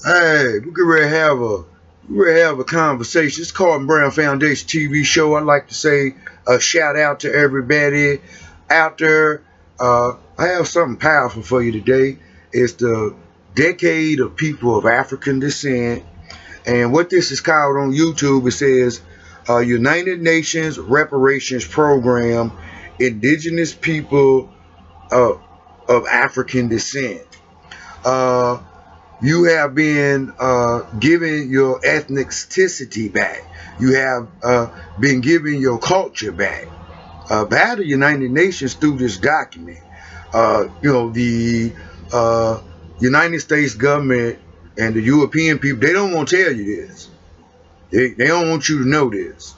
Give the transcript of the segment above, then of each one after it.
Hey, we could really have a conversation. It's Carlton Brown Foundation TV show. I'd like to say a shout out to everybody out there. I have something powerful for you today. It's the decade of people of African descent, and what this is called on YouTube, it says United Nations Reparations Program, Indigenous People of African descent. Uh, you have been given your ethnicity back. You have been given your culture back by the United Nations through this document. The United States government and the European people, they don't want to tell you this. They don't want you to know this.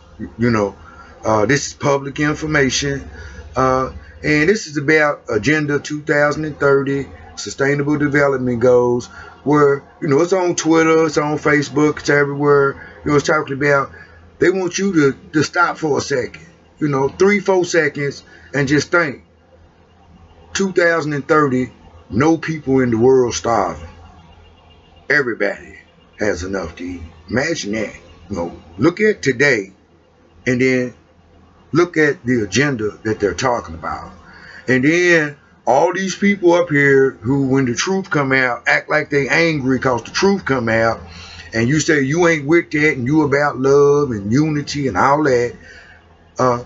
This is public information. And this is about Agenda 2030, Sustainable Development Goals, where, it's on Twitter, it's on Facebook, it's everywhere. It's talking about, they want you to stop for a second, 3-4 seconds, and just think, 2030, no people in the world starving. Everybody has enough to eat. Imagine that. Look at today, and then look at the agenda that they're talking about. And then all these people up here who, when the truth come out, act like they angry because the truth come out, and you say you ain't with that and you about love and unity and all that.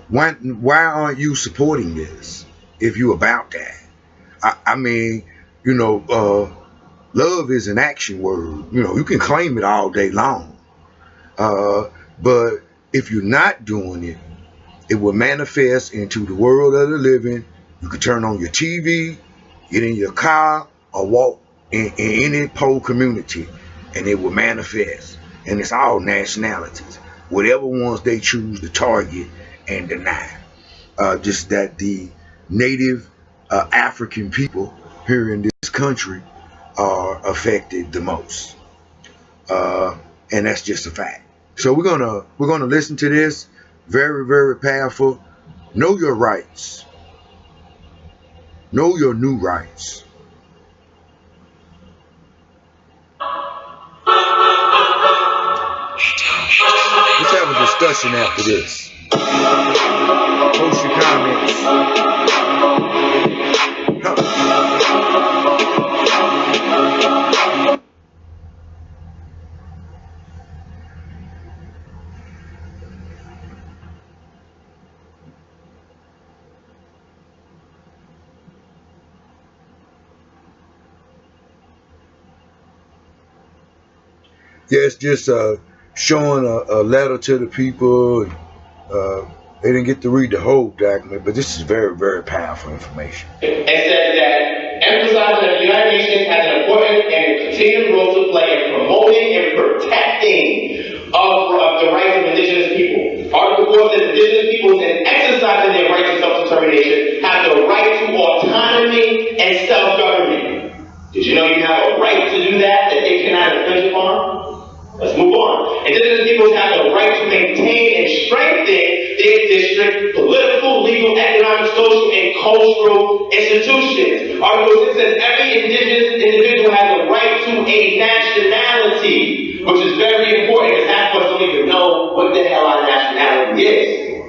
Why aren't you supporting this if you about that? I mean, love is an action word. You can claim it all day long. But if you're not doing it, it will manifest into the world of the living. You can turn on your TV, get in your car, or walk in any poor community, and it will manifest. And it's all nationalities, whatever ones they choose to target and deny. Just that the native African people here in this country are affected the most, and that's just a fact. So we're gonna listen to this. Very, very powerful. Know your rights. Know your new rights. Let's have a discussion after this. Post your comments. Yeah, it's just showing a letter to the people. And, they didn't get to read the whole document, but this is very, very powerful information. It says that emphasizing that the United Nations has an important and continued role to play in promoting and protecting of the rights of indigenous people. Article 4 says indigenous peoples in exercising their right to self-determination have the right to autonomy and self-government. Did you know you have a right to do that they cannot infringe upon? Let's move on. Indigenous peoples have the right to maintain and strengthen their district, political, legal, economic, social, and cultural institutions. Article 6 says every indigenous individual has a right to a nationality, which is very important because half of us don't even know what the hell our nationality is.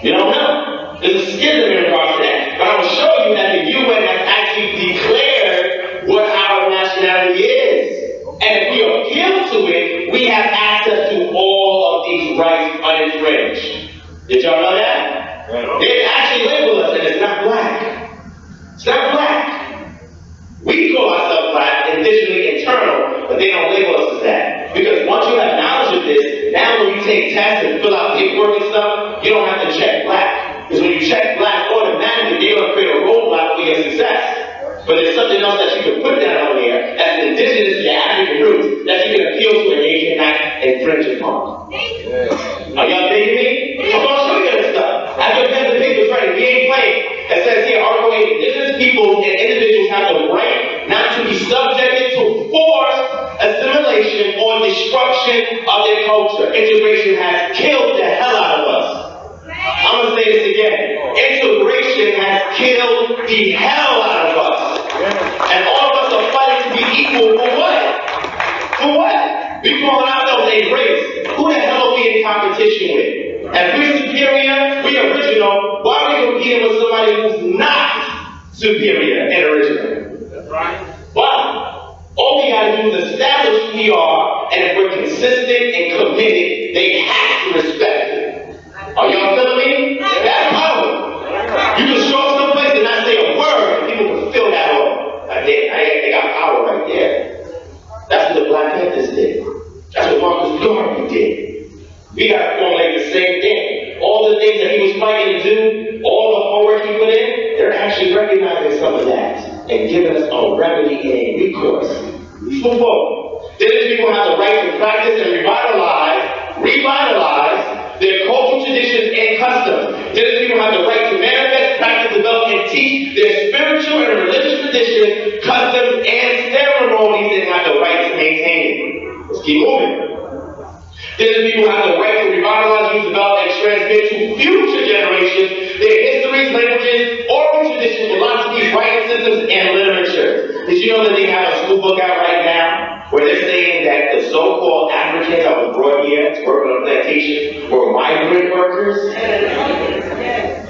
You don't know. There's a schism in regards to that. But I will show you that the UN has actually declared what our nationality is. And if we appeal to it, we have access to all of these rights uninfringed. Did y'all know that? They actually label us, and it's not black. It's not black. We call ourselves black, indigenous internal, but they don't label us as that. Because once you have knowledge of this, now when you take tests and fill out paperwork and stuff, you don't have to check black. Because when you check black, automatically they're going to create a roadblock for your success. But there's something else that you can put down on there as indigenous to your African roots that you can appeal to and they cannot infringe upon. Are y'all digging me? I'm going to show you that stuff. I have pen and paper ready. We ain't playing. It says here, Article 8, indigenous people and individuals have the right not to be subjected to forced assimilation or destruction of their culture. Integration has killed the hell out of us. I'm going to say this again. Integration has killed the hell out of us. And all of us are fighting to be equal for what? For what? We calling ourselves a race. Who the hell are we in competition with? If we're superior, we original, why are we competing with somebody who's not superior and original? That's right. Why? All we gotta do is establish who we are, and if we're consistent and committed, they have to respect it. Are y'all feeling me? That's power. You can show up someplace and not say a word, and people can feel that off. They got power right there. That's what the Black Panthers did. That's what Marcus Garvey did. We got to formulate the same thing. All the things that he was fighting to do, all the homework he put in, they're actually recognizing some of that and giving us a remedy and a recourse. For what? These people have the right to practice and revitalize their cultural traditions and customs. These people have the right to manifest, practice, develop, and teach their spiritual and religious traditions, customs, and ceremonies, and have the right to maintain it. Let's keep moving. These people have the right to revitalize, use, develop, and transmit to future generations their histories, languages, oral traditions, philosophies, writing systems, and literature. Did you know that they have a school book out right now where they're saying that the so-called Africans that were brought here to work on plantations were migrant workers?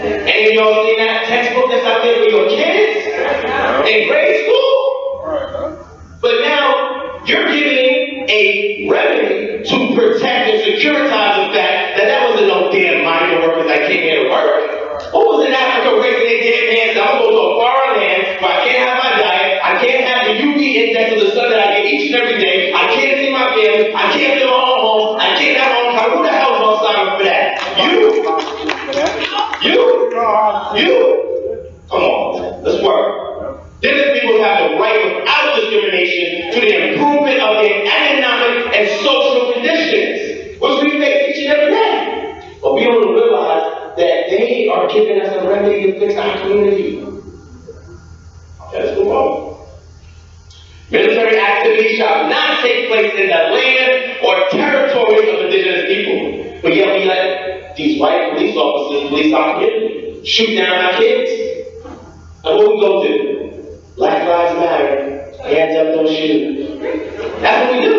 Any of y'all seen that textbook that's out there for your kids in grade school? But now you're giving a remedy to protect and securitize the fact that wasn't no damn migrant workers that came here to work. Who was in Africa raising their damn hands? I'm going to go to a foreign land where I can't have my diet, I can't have the UV index of the sun that I get each and every day, I can't see my family, I can't live my own home, I can't have my own car. Who the hell is going to sign up for that? You. Come on, let's work. These people have the right without discrimination to the improvement of their economic and social conditions, which we face each and every day. But we don't realize that they are giving us a remedy to fix our community. Okay, let's move on. Military activity shall not take place in the land or territories of indigenous people. But yet we let these white police officers police our community, shoot down our kids. And what we gonna do? Black Lives Matter, hands up, don't shoot. That's what we do.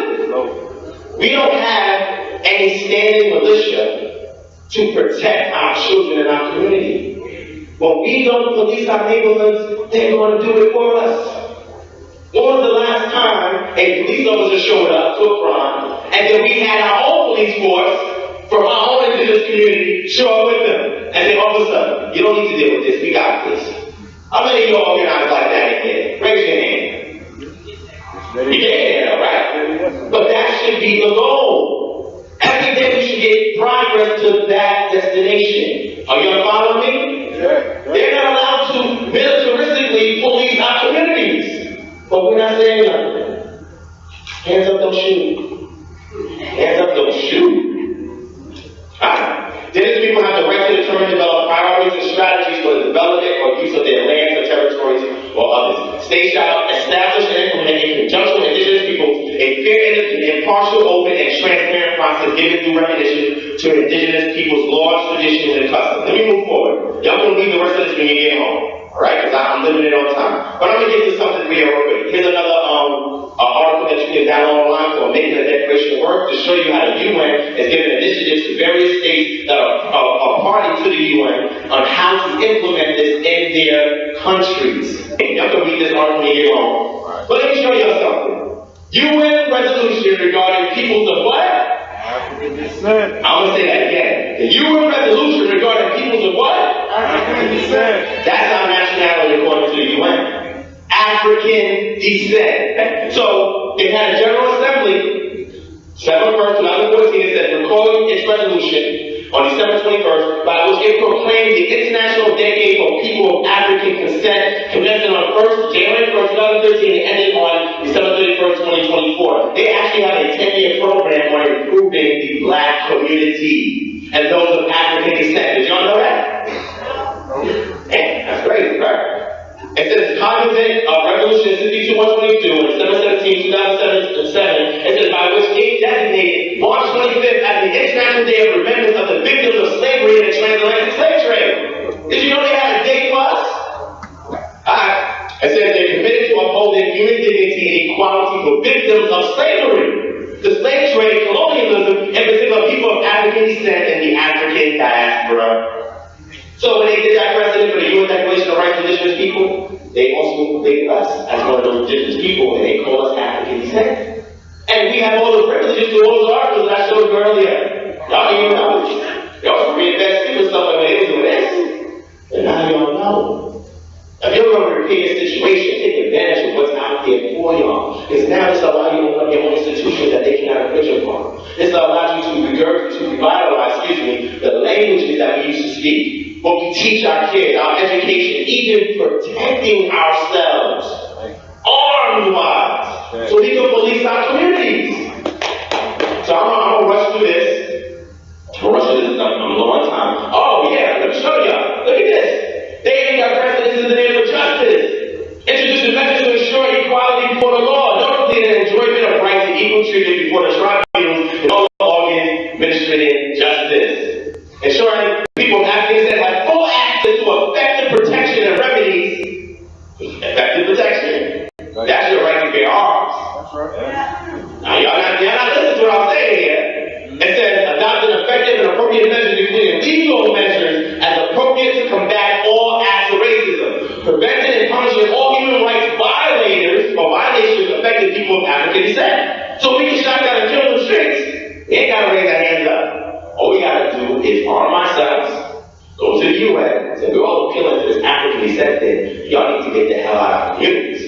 We don't have any standing militia to protect our children and our community. When we don't police our neighborhoods, they're going to do it for us. When was the last time a police officer showed up to a crime, and then we had our own police force from our own indigenous community show up with them and say, officer, you don't need to deal with this, we got this. How many of you organized like that in here? Raise your hand. You can, right? But that should be the goal. Every day we should get progress to that destination. Are you going to follow me? Yeah. They're not allowed to militaristically police our communities. But we're not saying nothing. Hands up, don't shoot. Hands up, don't shoot. Alright. These people have the right to determine and develop priorities and strategies for the development or use of their lands or territories or others. States shall establish and implement in conjunction with indigenous people a fair, impartial, open, and transparent process giving due recognition to indigenous people's laws, traditions, and customs. Let me move forward. Y'all can read the rest of this when you get home. Alright? Because I'm limited on time. But I'm going to get to something real quick. Here's another article that you can download online called Making a Declaration Work to show you how the UN is giving initiatives to various states that are party to the UN on how to implement this in their countries. Y'all can read this article when you get home. But let me show you something. UN resolution regarding peoples of what? African descent. I'm going to say that again. The UN resolution regarding peoples of what? African descent. That's our nationality according to the UN. African descent. So it had a General Assembly, December 1st, 2014, it said recalling its resolution on December 21st, by which it proclaimed the International Decade for People of African Consent, commencing on January 1st, 2013, and ending on December 31st, 2024. They actually have a 10-year program on improving the Black community and those of African descent. Did y'all know that? Man, that's crazy, right? It says, cognizant of Resolution 62-122 on December 17, 2007, it says, by which it designated March 25th as the International Day of Remembrance of the Victims of Slavery and the Transatlantic Slave Trade. Did you know they had a date for us? Alright. It says they're committed to upholding human dignity and equality for victims of slavery. of people of African descent in the African diaspora. So when they did that precedent for the UN Declaration of Rights of Indigenous People, they also labeled us as one of those indigenous people, and they call us African descent. And we have all the privileges to all those articles that I showed you earlier. Y'all didn't even know. Y'all was reinvesting with something when they was doing this. And now y'all know. If you're going to repair your situation, take advantage of what's out there for y'all. Because now this allows you to run your own institutions that they cannot infringe upon. This allows you to revitalize, the languages that we used to speak. What we teach our kids, our education, even protecting ourselves, armed-wise, so we can police our communities. So I'm going to rush through this. I'm low on time. Oh, yeah, let me show y'all. Look at this. They ain't got precedents in the name of justice. Introducing measures to ensure equality before the law, notably the enjoyment of rights and equal treatment before the tribunals and all organs administering justice. Ensuring people of African descent have full access to effective protection and remedies. Effective protection. That's your right to bear arms. That's right. Now y'all not listening to what I'm saying here. It says adopt an effective and appropriate measures, including legal measures as appropriate to combat all acts of racism, preventing and punishing all human rights violators or violations affecting people of African descent. So we can shut down and kill them streets. We ain't gotta raise our hands up. All we gotta do is arm ourselves, go to the UN, say we're all appealing to this African descent thing. Y'all need to get the hell out of our communities.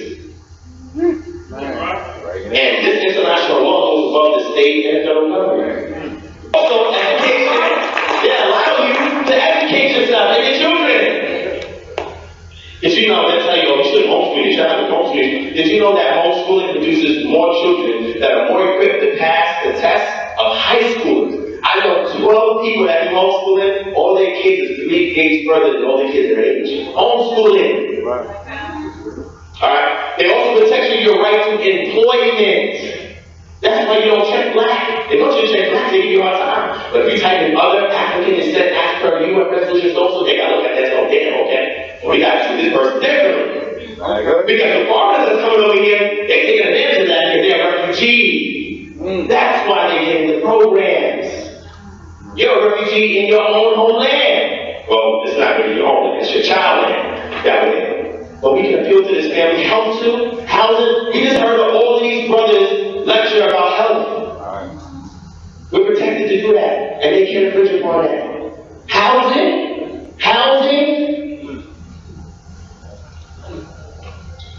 And this international law goes above the state and federal government. Also, education, they allow you to educate yourself and your children. Did you know, they tell you, you shouldn't homeschool your child, homeschool. Did you know that homeschooling produces more children that are more equipped to pass the test of high schoolers? I know 12 people that do homeschooling, all their kids is 3 grades further than all the kids their age. Homeschooling. Alright? They also protect you your right to employment. That's why you don't check black. They don't just check black, they give you a hard time. But if you type in other African descent as per UN resolutions also, they gotta look at that. Oh, damn, okay. We gotta treat this person differently. Because the foreigners that's coming over here, they take advantage of that because they're a refugee. That's why they get in the programs. You're a refugee in your own homeland. Well, it's not really your homeland, it's your child land. That way. But we can appeal to this family health too, housing. We just heard of all of these brothers lecture about health. We're protected to do that, and they can't infringe upon that. Housing.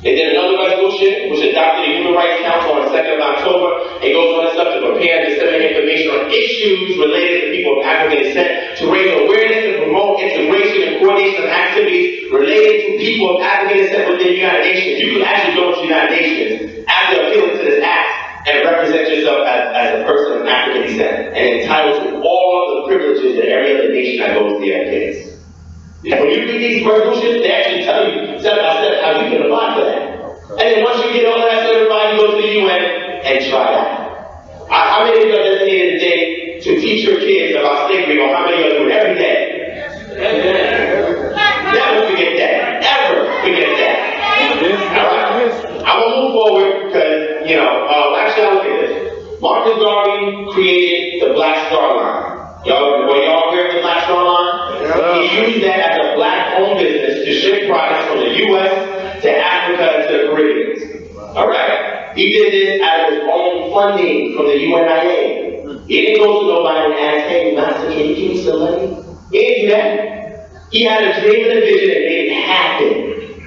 They did another resolution, which adopted the Human Rights Council on the 2nd of October. It goes on and stuff to prepare and disseminate information on issues related to people of African descent, to raise awareness and promote integration and coordination of activities related to people of African descent within the United Nations. You can actually go to the United Nations after appealing to this act and represent yourself as a person of African descent and entitled to all of the privileges that every other nation that goes there gets. And when you read these resolutions, they actually tell you step by step how you can apply for that. And then once you get all that certified, you go to the UN and try that. How many of you are designated today to teach your kids about slavery, or how many of you do it every day? Never forget that. Ever forget that. Alright? I'm going to move forward because, actually, I'll look at this. Marcus Garvey created the Black Star Line. Y'all aware of the Black Star Line? Yeah. He used that as a black-owned business to ship products from the U.S. to Africa and to the Caribbean. Alright? He did this out of his own funding from the UNIA. He didn't go to nobody and ask, hey, master, can you give me some money? He didn't do that. He had a dream and a vision and made it happen.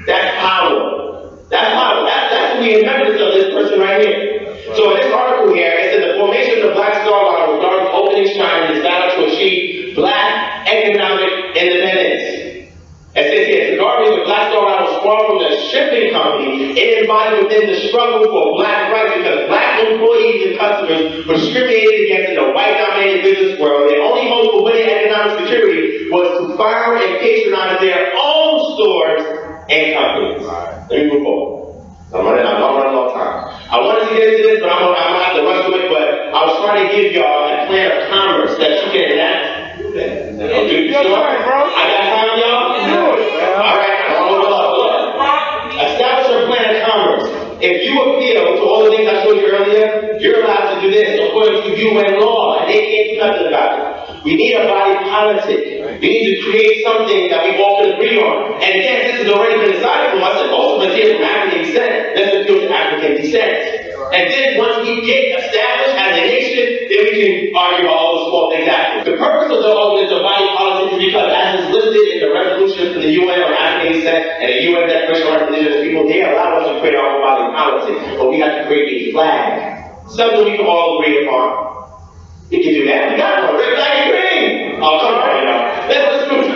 That's power. That's power. That's the remembrance of this person right here. So in this article here, it says the formation of the Black Star Line was Garvey's opening stride in his battle to achieve black economic independence. It says here, Garvey, the Black Star Line was formed from the shipping company. It embodied within the struggle for black rights because black employees and customers were discriminated against in the white-dominated business world. Their only hope for winning economic security was to fire and patronize their own stores and companies. Let me move forward. I'm running out of time. I wanted to get into this, but I'm going to have to rush to it, but I was trying to give y'all a plan of commerce that you can enact. You sure? I got time, y'all? All right, hold up. Establish a plan of commerce If you appeal to all the things I showed you earlier, you're allowed to do this according to UN law, and they can't do nothing about it. We need a body politic. We need to create something that we all can agree on. And again, this has already been decided for us, and most of us here from African descent, let's appeal to African descent. And then once we get established as a nation, then we can argue about all those small things after. The purpose of the body politic is because, as is listed in the resolution from the UN on African descent and the UN Declaration on Indigenous People, they allow us to create our own body politic, but we have to create a flag. Something we can all agree upon. We can do that. We got one. Red, black, and green. Oh, come on, y'all. Let's move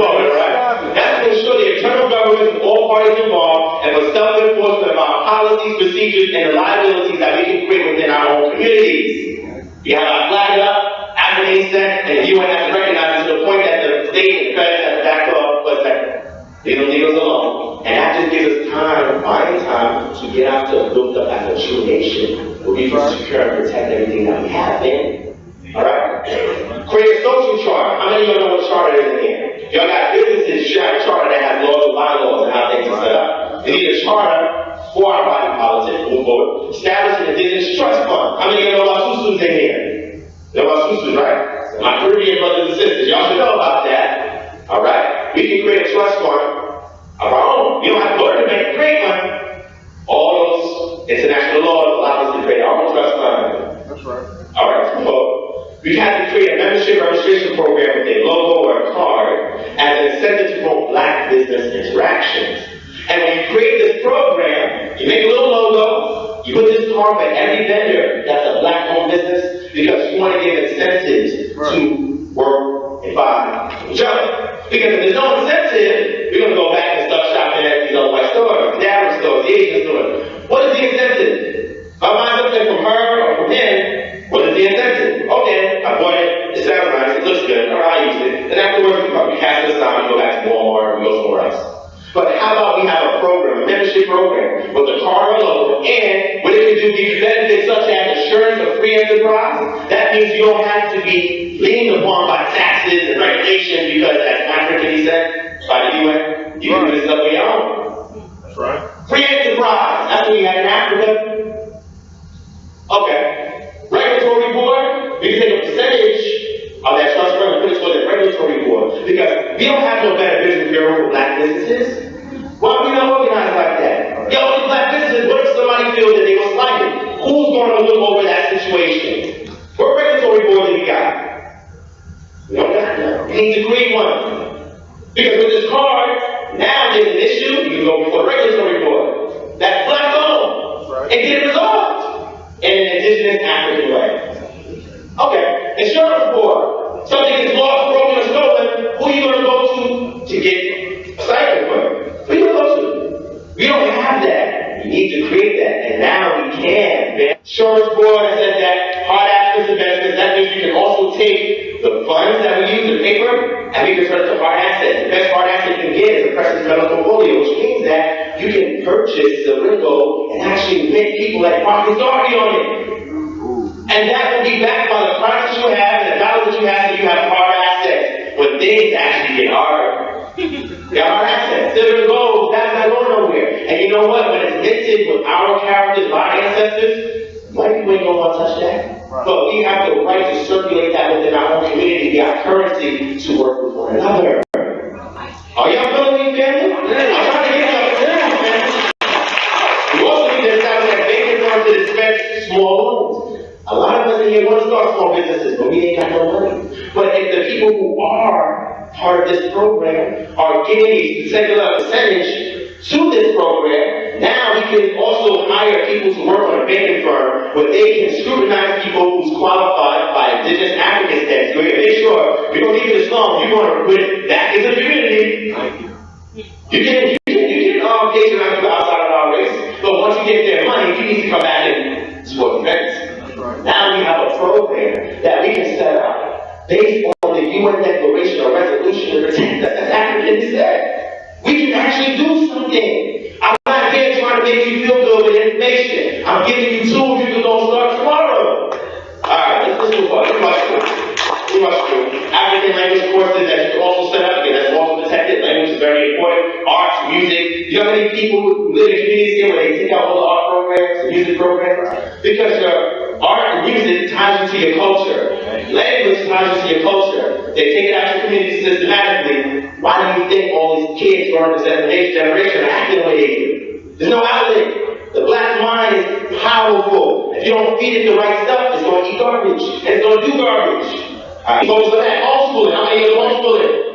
on, right? That's to ensure the internal government of all parties involved and for self-enforcement of our policies, procedures, and the liabilities that we can create within our own communities. We have our flag up, African descent, and the UN has recognized it to the point that the state and feds have backed off for a second. They don't leave us alone. And that just gives us time, buying time, to get out to build up as a true nation, where we can secure and protect everything that we have, man. Alright? Create a social charter. How many of y'all know what a charter is in here? Y'all got businesses, you have a charter that has laws and bylaws and how things are set up. We need a charter for our body politic, move forward. Establish an indigenous trust fund. How many of y'all know about susus in here? You know about susus, right? My Caribbean brothers and sisters, y'all should know about that. Alright? We can create a trust fund of our own. You don't have to go to the bank to create one. All those international laws allow us to create our own trust fund. That's right. Alright, so we have to create a membership registration program with a logo or a card as an incentive to promote black business interactions. And when you create this program, you make a little logo, you put this card for every vendor that's a black-owned business because you want to give incentives to work and buy each other. Because if there's no incentive, we're going to go back and start shopping at these other white stores, the Arab stores, the Asian stores. What is the incentive? If I buy something from her or from him, what is the incentive? Okay, I bought it, it sounds nice, it looks good, alright, I use it. Then afterwards, we cast it aside, we go back to Walmart, we go somewhere else. But how about we have a program, a membership program, with a card or logo, and what it can do give you benefits such as assurance of free enterprise. That means you don't have to be leaned upon by taxes and regulations because as African descent by the UN, you can do this stuff on your own. That's right. Free enterprise, that's what we have in Africa. Okay. Regulatory board, we can take a percentage of that trust fund and put it toward the regulatory board. Because we don't have no better business bureau for black businesses. Why are we not organized like that? Yo, these black businesses, what if somebody feels that they were slighted? Who's going to look over that situation? What regulatory board do we got? We don't got none. We need to create one. Because with this card, now there's an issue, you can go before the regulatory board. That's black owned. And get it resolved in an indigenous African way. Okay, insurance board. Something is lost, broken, or stolen, who are you going to go to get a cycle for? Who are you going to go to? We don't have that. We need to create that, and now we can. The insurance board has said that hard assets investments, that means we can also take the funds that we use, the paper, and we can turn it to hard assets. The best hard asset you can get is a precious metal portfolio, which means that you can purchase the Ringo and actually make people like Marcus Garvey on it. And that will be backed by the price that you have and the dollars that you have, so you have hard assets. But things actually get harder. They are hard assets. Silver and gold, that's not going nowhere. And you know what? When it's minted with our characters, our ancestors, white people ain't gonna want to touch that. But we have the right to circulate that within our own community, our currency, to work with one another. Are y'all feeling me, family? I'm trying to get y'all clear, man. We also need to establish that banking firms to dispense small loans. A lot of us in here want to start small businesses, but we ain't got no money. But if the people who are part of this program are giving a particular percentage to this program, now we can also hire people to work on a banking firm where they can scrutinize people who's qualified by indigenous African standards. We're going to make sure we're going to give you this loan, you're going to put it back in the community. You can patronize people outside of our race, but once you get their money, you need to come back and support the parents. Now we have a program that we can set up based on the UN Declaration or Resolution to protect us as African descent. We can actually do something. I'm not here trying to make you feel good with information. I'm giving you tools you can go start tomorrow. Alright, let's move on. We must do. African language courses that you can also set up again. That's also protected. Language is very important. Arts, music, You know how many people who live in communities here where they take out all the art programs, the music programs? Because your art and music ties you to your culture. Language ties you to your culture. They take it out of your community systematically. Why do you think all these kids growing up in this generation are acting the way they do? There's no outlet. The black mind is powerful. If you don't feed it the right stuff, it's going to eat garbage. And it's going to do garbage. Focus on that homeschooling. How many of you homeschooling?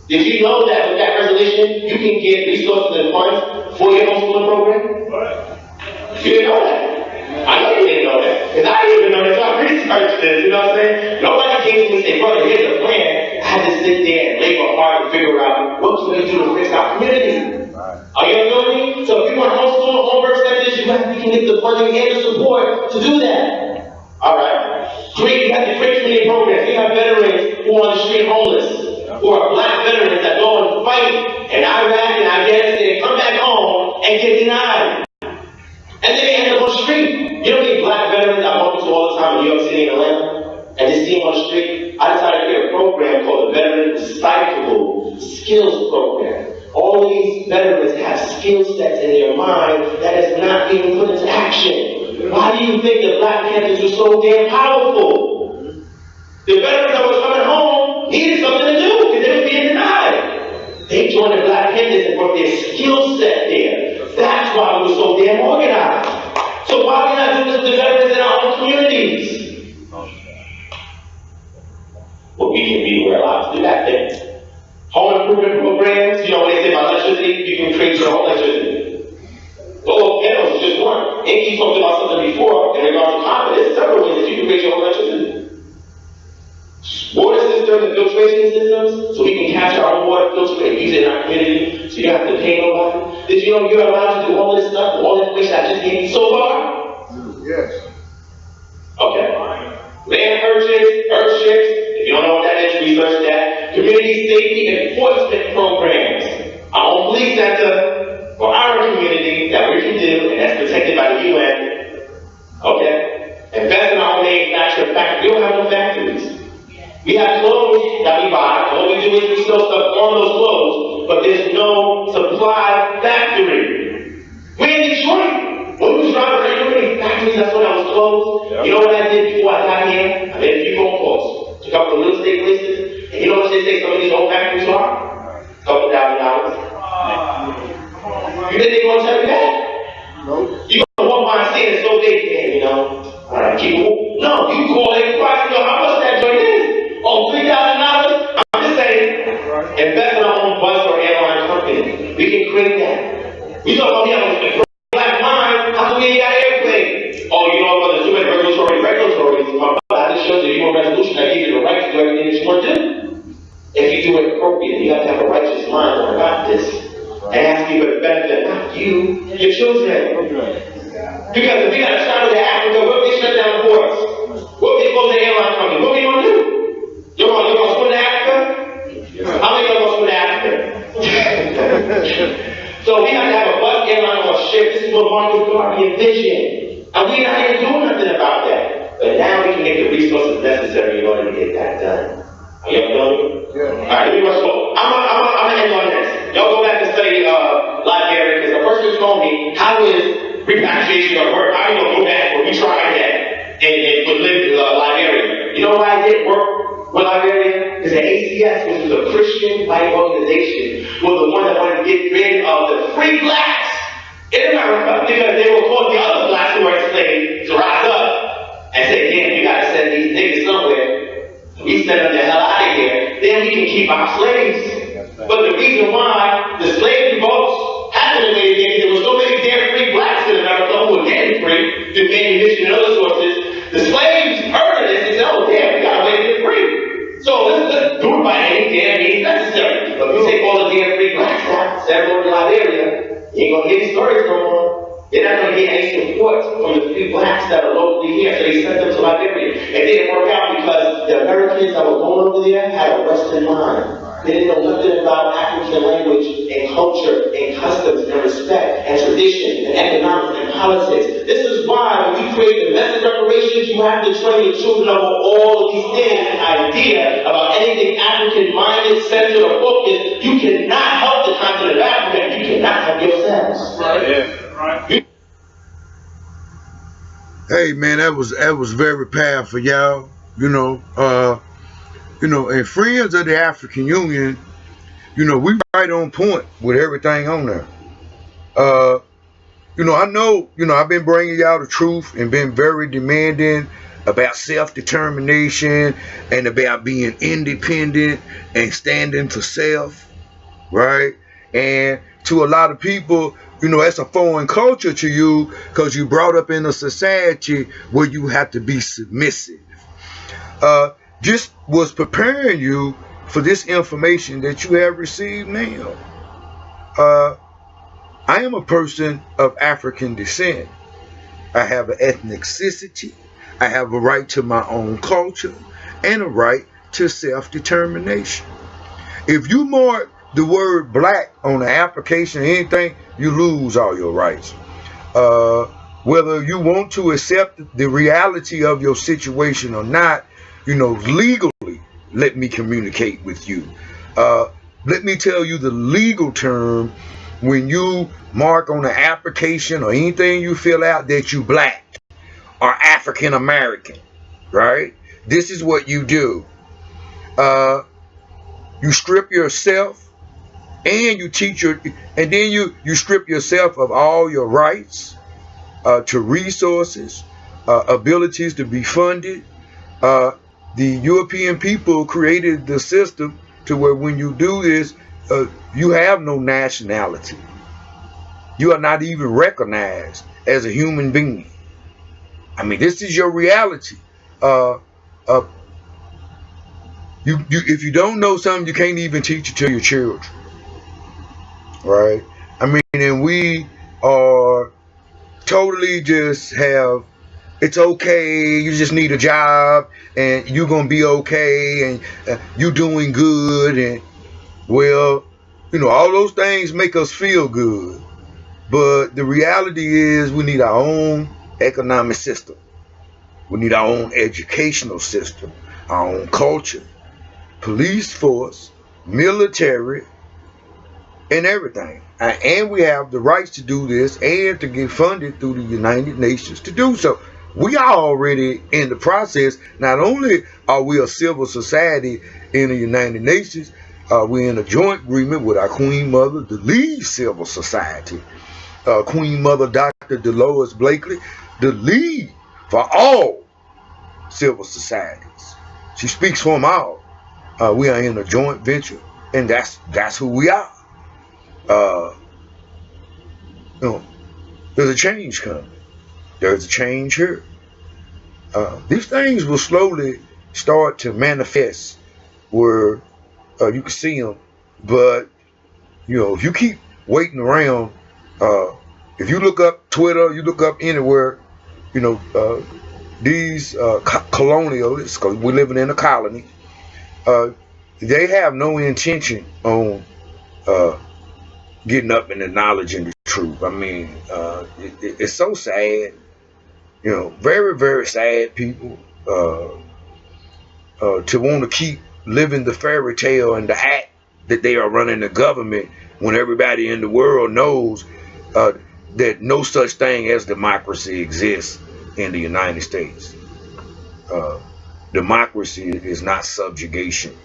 Did you know that with that resolution, you can get resources and funds for your homeschooling program? You didn't know that. I know you didn't know that. Because I didn't even know that, so I researched this, you know what I'm saying? Nobody came to me and said, brother, here's a plan. I had to sit there and labor hard to figure out what can we do to fix our community. Are you understanding me? So if you want homeschool or homework centers, you can get the funding and the support to do that. Alright. You have to create community programs. You have veterans who are on the street homeless, who are black veterans that go and fight in Iraq and Afghanistan, come back home and get denied. And then they end up on the street. You know how many black veterans I bump into all the time in New York City and Atlanta? And just see them on the street? I decided to create a program called the Veteran Recyclable Skills Program. All these veterans have skill sets in their mind that is not being put into action. Why do you think the Black Panthers were so damn powerful? The veterans that were coming home needed something to do because they were being denied. They joined the Black Panthers and brought their skill set there. That's why we were so damn organized. So why are we not doing this to the veterans in our own communities? Well, we're allowed to do that thing. Home improvement programs, you know, when they say about electricity, you can create your own electricity. Well, panels is just one. Inky talked about something before in regards to climate. There's several ways that you can create your own electricity. Water systems and filtration systems, so we can capture our water, filter it, and use it in our community, so you don't have to pay nobody. Did you know you're allowed to do all this stuff, all the information I just gave you so far? Yes. Okay. Land earthships, if you don't know what that is, research that. Community safety enforcement programs. Our own police center for our community that we can do, and that's protected by the UN. Okay? Invest in our own manufacturing factory. We don't have no factories. We have clothes that we buy. All we do is we sell stuff on those clothes, but there's no supply factory. We're in Detroit. When we was driving around, you know many factories that's when I was closed? Yep. You know what I did before I got here? I made a few phone calls to a couple of real estate places. And you know what they say some of these old factories are? A couple $1,000. You think they're going to tell you that? No. You're going to walk by and say it's so big, man, you know. All right, keep moving. No, you call every price, you know, how much that joint is? Oh, $3,000? I'm just saying, invest in our own bus or airline company. We can create that. We talk about we have a black mind, how come we ain't got an airplane? Oh, you know what, the human regulatory, I just showed you a resolution that gives you the right to do everything that you want to do. If you do it appropriately, you have to have a righteous mind about this. And ask you for the benefit, not you, your children. Because if we got to travel to Africa, what if they shut down the ports? What if they close the airline company? What are we going to do? You're going to swim to Africa? How many of you going to swim to Africa? So we have to have a bus, airline, or a ship. This is what Marcus Garvey envisioned. And we're not even doing nothing about that. But now we can get the resources necessary in order to get that done. Are you feeling me? Yeah. Alright, let me rush forward. I'm going to end on this. Y'all go back and study Liberia, because the person told me, how is repatriation going to work? How are you going to go back where we tried that and live Liberia? You know why it didn't work with Liberia? Because the ACS, which was a Christian white organization, was the one that wanted to get rid of the free blacks in America, because they were causing the other blacks who were enslaved to rise up and say, damn, you got to send these niggas somewhere. We send them the hell out of here, then we can keep our slaves. But the reason why the slave revolts happened in the day is there were so many damn free blacks in America who were getting free through manumission and other sources. The slaves heard of this and said, oh damn, we got a way to get free. So let's do it by any damn means necessary. But if you take all the damn free blacks out, send them over to Liberia, you ain't gonna hear these stories no more. They're not going to get any support from the few blacks that are locally here, so they sent them to Liberia. It didn't work out because the Americans that were going over there had a Western mind. They didn't know nothing about African language and culture and customs and respect and tradition and economics and politics. This is why when you create the message reparations, you have to train your children over all of these things and idea about anything African-minded, centered, or focused. You cannot help the continent of Africa. You can cannot have yourselves. Right. Yeah. Right. Hey man, that was very powerful, y'all. And Friends of the African Union, we right on point with everything on there. I know, I've been bringing y'all the truth and been very demanding about self-determination and about being independent and standing for self, right? And to a lot of people, that's a foreign culture to you because you brought up in a society where you have to be submissive. Just was preparing you for this information that you have received now. I am a person of African descent. I have an ethnicity. I have a right to my own culture and a right to self-determination. If you mark the word black on the application or anything, you lose all your rights. Whether you want to accept the reality of your situation or not, legally, let me communicate with you. Let me tell you the legal term when you mark on the application or anything you fill out that you black or African American, right? This is what you do. You strip yourself and you teach and then you strip yourself of all your rights to resources, abilities to be funded. The European people created the system to where when you do this, you have no nationality. You are not even recognized as a human being. I mean, this is your reality. If you don't know something, you can't even teach it to your children, right? I mean, and we are totally just have, it's okay, you just need a job and you're gonna be okay and you're doing good, and well, all those things make us feel good, but the reality is we need our own economic system. We need our own educational system, our own culture, police force, military, and everything. And we have the rights to do this and to get funded through the United Nations to do so. We are already in the process. Not only are we a civil society in the United Nations, we're in a joint agreement with our Queen Mother, the lead civil society. Queen Mother Dr. Dolores Blakely, the lead for all civil societies. She speaks for them all. We are in a joint venture, and that's who we are. There's a change coming. There's a change here. These things will slowly start to manifest where you can see them, but if you keep waiting around, if you look up Twitter, you look up anywhere, these colonialists, because we're living in a colony, they have no intention on getting up and acknowledging the truth. I mean, it's so sad, very, very sad, people, to want to keep living the fairy tale and the act that they are running the government when everybody in the world knows that no such thing as democracy exists in the United States. Democracy is not subjugation.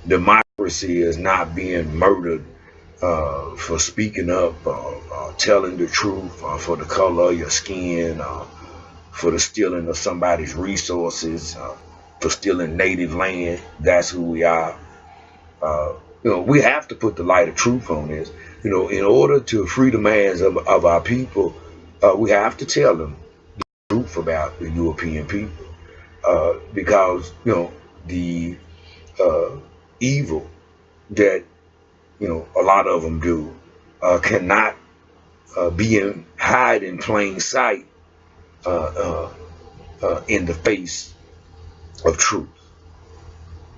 Democracy is not being murdered for speaking up, telling the truth, for the color of your skin, for the stealing of somebody's resources, for stealing native land. That's who we are. We have to put the light of truth on this. In order to free the minds of our people, we have to tell them the truth about the European people, because the evil that a lot of them do cannot hide in plain sight in the face of truth.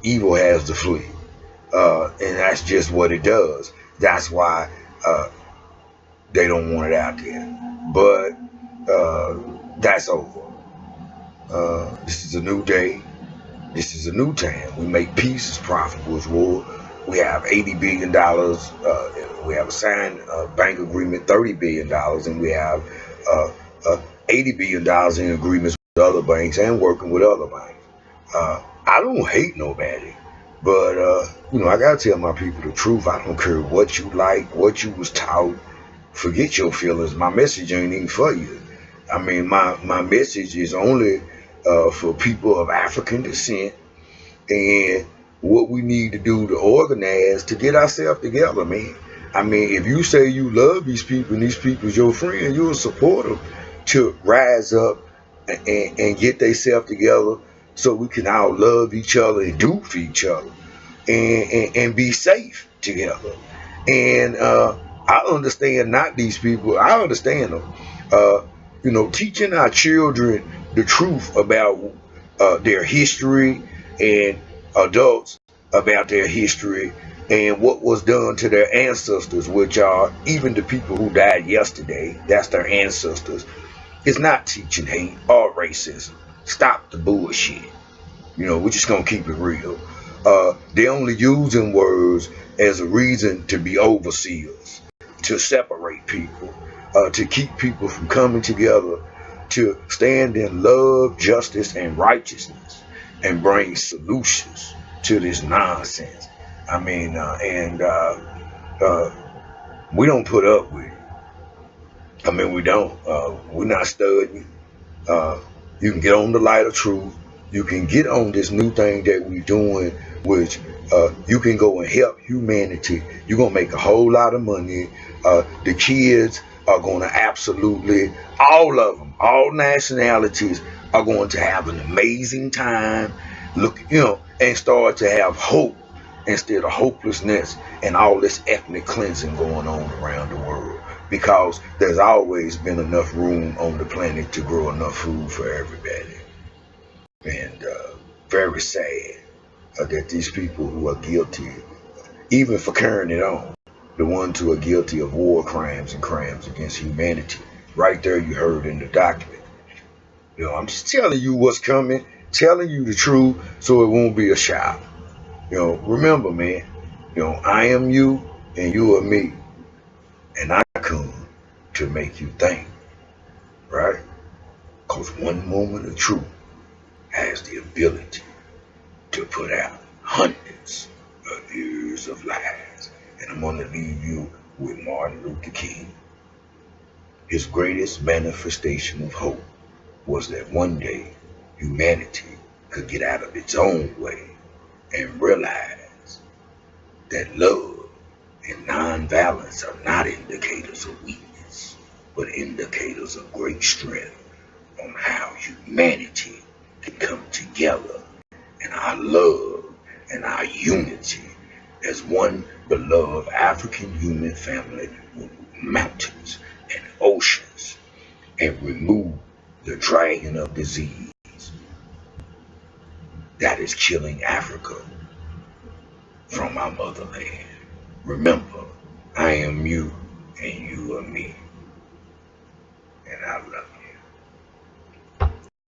Evil has to flee, and that's just what it does. That's why they don't want it out there. But that's over. This is a new day. This is a new time. We make peace as profitable as war. We have $80 billion We have a signed bank agreement, $30 billion, and we have $80 billion in agreements with other banks and working with other banks. I don't hate nobody, but you know, I gotta tell my people the truth. I don't care what you like, what you was taught. Forget your feelings. My message ain't even for you. I mean, my message is only for people of African descent, and what we need to do to organize to get ourselves together, man. I mean, if you say you love these people and these people's your friend, you'll support them to rise up and get themselves together so we can all love each other and do for each other and be safe together. And I understand not these people. I understand them. You know, teaching our children the truth about their history and adults about their history and what was done to their ancestors, which are even the people who died yesterday. That's their ancestors. It's not teaching hate or racism. Stop the bullshit. You know, we're just gonna keep it real. They're only using words as a reason to be overseers, to separate people, to keep people from coming together, to stand in love, justice, and righteousness, and bring solutions to this nonsense. I mean, we don't put up with it. I mean, we don't. We're not studying. You can get on the light of truth. You can get on this new thing that we're doing, which you can go and help humanity. You're going to make a whole lot of money. The kids are going to absolutely, all of them, all nationalities are going to have an amazing time, look, you know, and start to have hope instead of hopelessness and all this ethnic cleansing going on around the world. Because there's always been enough room on the planet to grow enough food for everybody. And very sad that these people who are guilty, even for carrying it on, the ones who are guilty of war crimes and crimes against humanity, right there you heard in the document. You know, I'm just telling you what's coming, telling you the truth so it won't be a shock. You know, remember, man, you know, I am you and you are me. And I come to make you think, right? Because one moment of truth has the ability to put out hundreds of years of lies. And I'm going to leave you with Martin Luther King. His greatest manifestation of hope was that one day humanity could get out of its own way and realize that love and nonviolence are not indicators of weakness, but indicators of great strength on how humanity can come together and our love and our unity as one beloved African human family with mountains and oceans and remove the dragon of disease that is killing Africa from our motherland. Remember, I am you and you are me, and I love you.